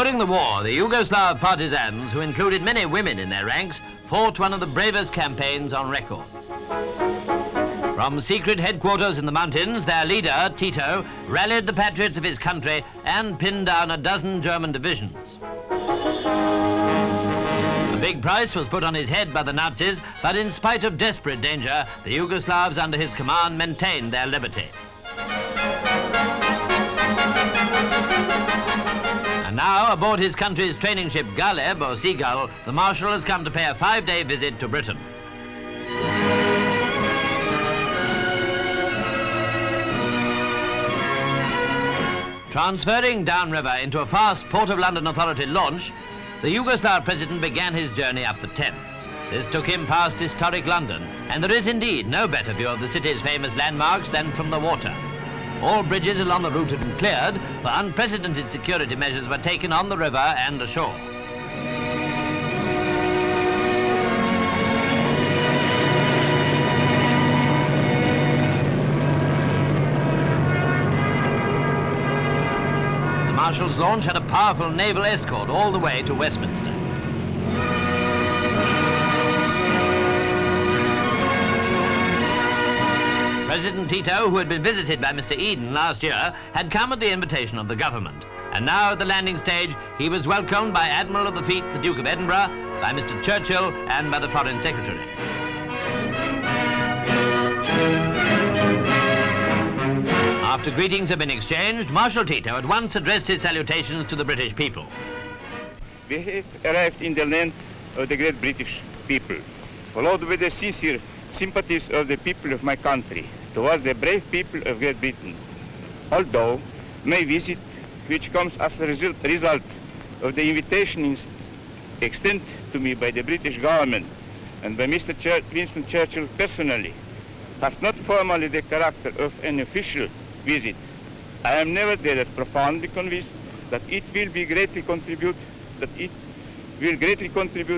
During the war, the Yugoslav partisans, who included many women in their ranks, fought one of the bravest campaigns on record. From secret headquarters in the mountains, their leader, Tito, rallied the patriots of his country and pinned down a dozen German divisions. A big price was put on his head by the Nazis, but in spite of desperate danger, the Yugoslavs under his command maintained their liberty. And now, aboard his country's training ship Galeb, or Seagull, the Marshal has come to pay a 5-day visit to Britain. Transferring downriver into a fast Port of London Authority launch, the Yugoslav president began his journey up the Thames. This took him past historic London, and there is indeed no better view of the city's famous landmarks than from the water. All bridges along the route had been cleared, for unprecedented security measures were taken on the river and ashore. The Marshal's launch had a powerful naval escort all the way to Westminster. President Tito, who had been visited by Mr Eden last year, had come at the invitation of the government. And now at the landing stage, he was welcomed by Admiral of the Fleet, the Duke of Edinburgh, by Mr Churchill, and by the Foreign Secretary. After greetings had been exchanged, Marshal Tito at once addressed his salutations to the British people. We have arrived in the land of the great British people, followed with the sincere sympathies of the people of my country towards the brave people of Great Britain. Although my visit, which comes as a result of the invitation extended to me by the British government and by Mr. Winston Churchill personally, has not formally the character of an official visit, I am nevertheless profoundly convinced that it will greatly contribute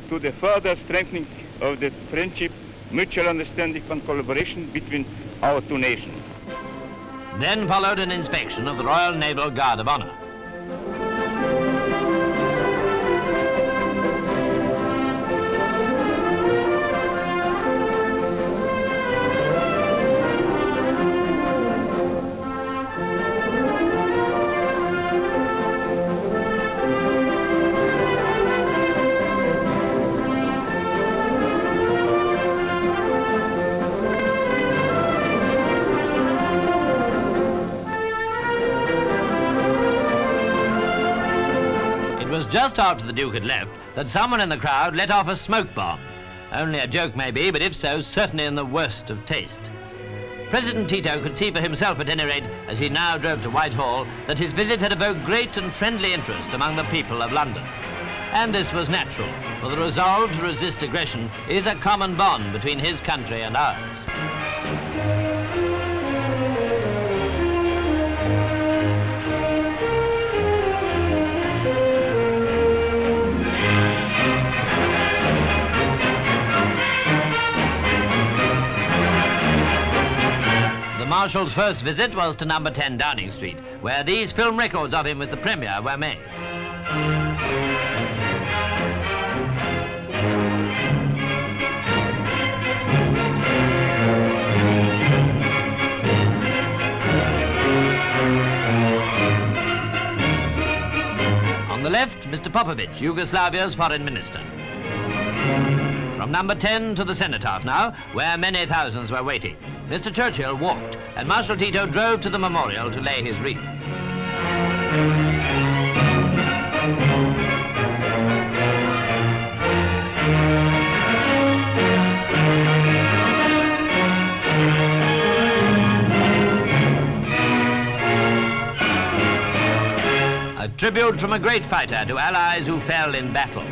to the further strengthening of the friendship, mutual understanding and collaboration between our two nations. Then followed an inspection of the Royal Naval Guard of Honour. It was just after the Duke had left that someone in the crowd let off a smoke bomb. Only a joke maybe, but if so, certainly in the worst of taste. President Tito could see for himself at any rate, as he now drove to Whitehall, that his visit had evoked great and friendly interest among the people of London. And this was natural, for the resolve to resist aggression is a common bond between his country and ours. The Marshal's first visit was to number 10 Downing Street, where these film records of him with the Premier were made. On the left, Mr Popovich, Yugoslavia's Foreign Minister. From number 10 to the Cenotaph now, where many thousands were waiting. Mr Churchill walked, and Marshal Tito drove to the memorial to lay his wreath. A tribute from a great fighter to allies who fell in battle.